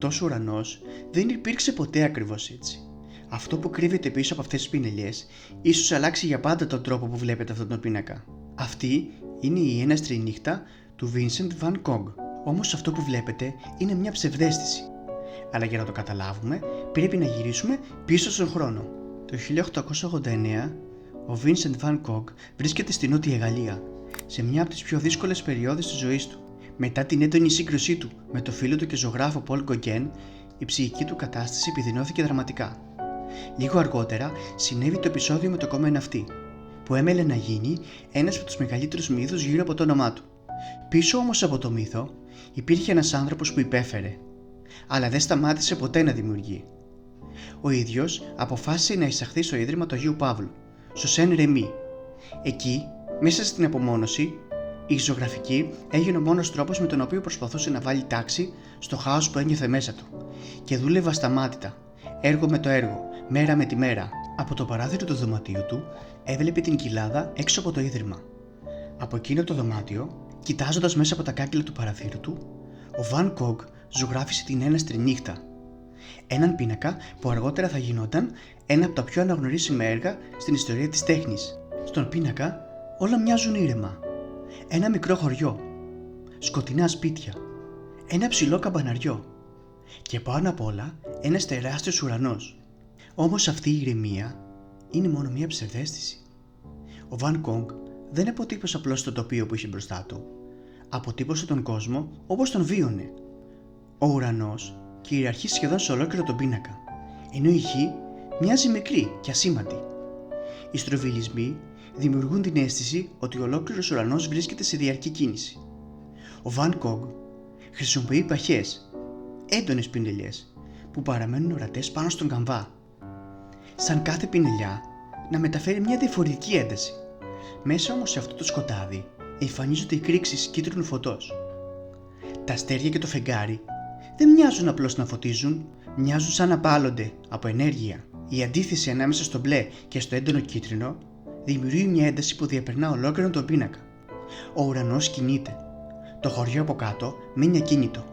Αυτός ο ουρανός δεν υπήρξε ποτέ ακριβώς έτσι. Αυτό που κρύβεται πίσω από αυτές τις πινελιές ίσως αλλάξει για πάντα τον τρόπο που βλέπετε αυτόν τον πίνακα. Αυτή είναι η έναστρη νύχτα του Vincent van Gogh. Όμως αυτό που βλέπετε είναι μια ψευδαίσθηση. Αλλά για να το καταλάβουμε πρέπει να γυρίσουμε πίσω στον χρόνο. Το 1889 ο Vincent van Gogh βρίσκεται στη Νότια Γαλλία, σε μια από τις πιο δύσκολες περιόδους της ζωής του. Μετά την έντονη σύγκρουσή του με το φίλο του και ζωγράφο Πολ Γκογκέν, η ψυχική του κατάσταση επιδεινώθηκε δραματικά. Λίγο αργότερα συνέβη το επεισόδιο με το κόμμα ναυτί, που έμελε να γίνει ένας από τους μεγαλύτερους μύθους γύρω από το όνομά του. Πίσω όμως από το μύθο υπήρχε ένας άνθρωπος που υπέφερε, αλλά δεν σταμάτησε ποτέ να δημιουργεί. Ο ίδιος αποφάσισε να εισαχθεί στο ίδρυμα του Αγίου Παύλου, στο Σεν Ρεμί. Εκεί, μέσα στην απομόνωση, η ζωγραφική έγινε ο μόνος τρόπος με τον οποίο προσπαθούσε να βάλει τάξη στο χάος που ένιωθε μέσα του, και δούλευε ασταμάτητα, έργο με το έργο, μέρα με τη μέρα. Από το παράθυρο του δωματίου του έβλεπε την κοιλάδα έξω από το ίδρυμα. Από εκείνο το δωμάτιο, κοιτάζοντας μέσα από τα κάγκελα του παραθύρου του, ο Βαν Γκογκ ζωγράφισε την έναστρη νύχτα. Έναν πίνακα που αργότερα θα γινόταν ένα από τα πιο αναγνωρίσιμα έργα στην ιστορία της τέχνης. Στον πίνακα όλα μοιάζουν ήρεμα. Ένα μικρό χωριό, σκοτεινά σπίτια, ένα ψηλό καμπαναριό και πάνω απ' όλα ένας τεράστιος ουρανός. Όμως αυτή η ηρεμία είναι μόνο μια ψευδαίσθηση. Ο Βαν Γκογκ δεν αποτύπωσε απλώς το τοπίο που είχε μπροστά του, αποτύπωσε τον κόσμο όπως τον βίωνε. Ο ουρανός κυριαρχεί σχεδόν σε ολόκληρο τον πίνακα, ενώ η γη μοιάζει μικρή και ασήμαντη. Οι στροβιλισμοί δημιουργούν την αίσθηση ότι ο ολόκληρος ουρανός βρίσκεται σε διαρκή κίνηση. Ο Βαν Γκογκ χρησιμοποιεί παχές, έντονες πινελιές που παραμένουν ορατές πάνω στον καμβά. Σαν κάθε πινελιά να μεταφέρει μια διαφορετική ένταση. Μέσα όμως σε αυτό το σκοτάδι εμφανίζονται οι κρίξεις κίτρινου φωτός. Τα αστέρια και το φεγγάρι δεν μοιάζουν απλώς να φωτίζουν, μοιάζουν σαν να πάλλονται από ενέργεια. Η αντίθεση ανάμεσα στο μπλε και στο έντονο κίτρινο δημιουργεί μια ένταση που διαπερνά ολόκληρον τον πίνακα. Ο ουρανός κινείται. Το χωριό από κάτω μένει ακίνητο,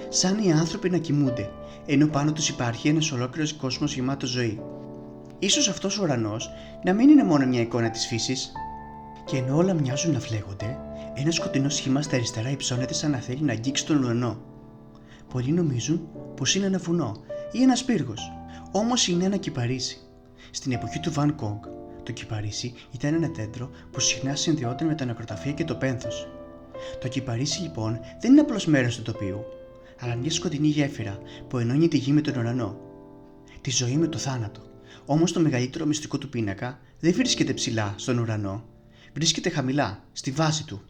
σαν οι άνθρωποι να κοιμούνται, ενώ πάνω τους υπάρχει ένας ολόκληρος κόσμος γεμάτος ζωή. Ίσως αυτός ο ουρανός να μην είναι μόνο μια εικόνα της φύσης, και ενώ όλα μοιάζουν να φλέγονται, ένα σκοτεινό σχήμα στα αριστερά υψώνεται σαν να θέλει να αγγίξει τον ουρανό. Πολλοί νομίζουν πως είναι ένα βουνό ή ένας πύργος, όμως είναι ένα κυπαρίσι. Στην εποχή του Βαν Γκογκ, το κυπαρίσι ήταν ένα δέντρο που συχνά συνδεόταν με τα νεκροταφεία και το πένθος. Το κυπαρίσι λοιπόν δεν είναι απλώς μέρος του τοπίου, αλλά μια σκοτεινή γέφυρα που ενώνει τη γη με τον ουρανό, τη ζωή με το θάνατο. Όμως το μεγαλύτερο μυστικό του πίνακα δεν βρίσκεται ψηλά στον ουρανό, βρίσκεται χαμηλά, στη βάση του,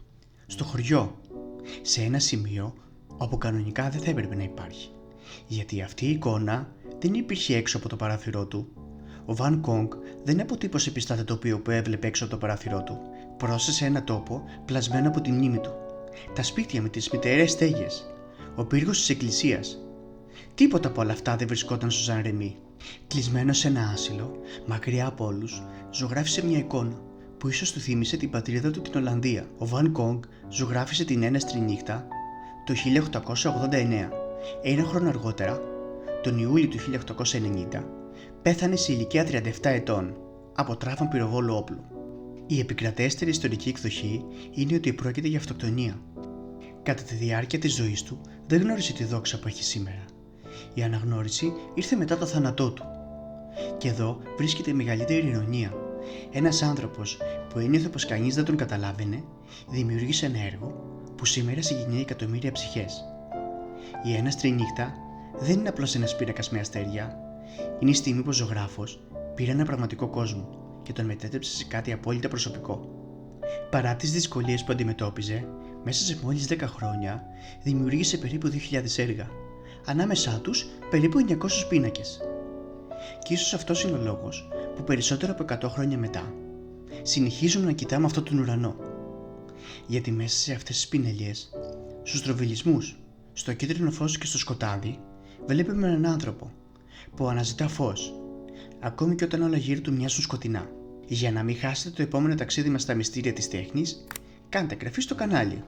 στο χωριό, σε ένα σημείο όπου κανονικά δεν θα έπρεπε να υπάρχει, γιατί αυτή η εικόνα δεν υπήρχε έξω από το παράθυρό του. Ο Βαν Γκογκ δεν αποτύπωσε πιστά το τοπίο που έβλεπε έξω από το παράθυρό του, πρόσθεσε ένα τόπο πλασμένο από τη μνήμη του, τα σπίτια με τις μυτερές στέγες, ο πύργος της εκκλησίας. Τίποτα από όλα αυτά δεν βρισκόταν στο Σεν Ρεμί. Κλεισμένο σε ένα άσυλο, μακριά από όλους, ζωγράφισε μια εικόνα που ίσως του θύμισε την πατρίδα του, την Ολλανδία. Ο Βαν Γκογκ ζωγράφισε την έναστρη νύχτα το 1889. Ένα χρόνο αργότερα, τον Ιούλιο του 1890, πέθανε σε ηλικία 37 ετών από τραύμα πυροβόλου όπλου. Η επικρατέστερη ιστορική εκδοχή είναι ότι πρόκειται για αυτοκτονία. Κατά τη διάρκεια της ζωής του δεν γνώρισε τη δόξα που έχει σήμερα. Η αναγνώριση ήρθε μετά το θάνατό του. Και εδώ βρίσκεται η μεγαλύτερη ειρωνία. Ένας άνθρωπος που ένιωθε πως κανείς δεν τον καταλάβαινε, δημιούργησε ένα έργο που σήμερα συγκινεί εκατομμύρια ψυχές. Η έναστρη νύχτα δεν είναι απλώς ένας πίνακας με αστέρια. Είναι η στιγμή που ο ζωγράφος πήρε ένα πραγματικό κόσμο και τον μετέτρεψε σε κάτι απόλυτα προσωπικό. Παρά τις δυσκολίες που αντιμετώπιζε, μέσα σε μόλις 10 χρόνια δημιούργησε περίπου 2.000 έργα, ανάμεσά τους περίπου 900 πίνακες. Και ίσως αυτός είναι ο λόγος που περισσότερο από 100 χρόνια μετά συνεχίζουμε να κοιτάμε αυτόν τον ουρανό. Γιατί μέσα σε αυτές τις πινελιές, στους τροβιλισμούς, στο κίτρινο φως και στο σκοτάδι, βλέπουμε έναν άνθρωπο που αναζητά φως, ακόμη και όταν όλα γύρω του μοιάζουν σκοτεινά. Για να μην χάσετε το επόμενο ταξίδι μας στα μυστήρια της τέχνης, κάντε εγγραφή στο κανάλι.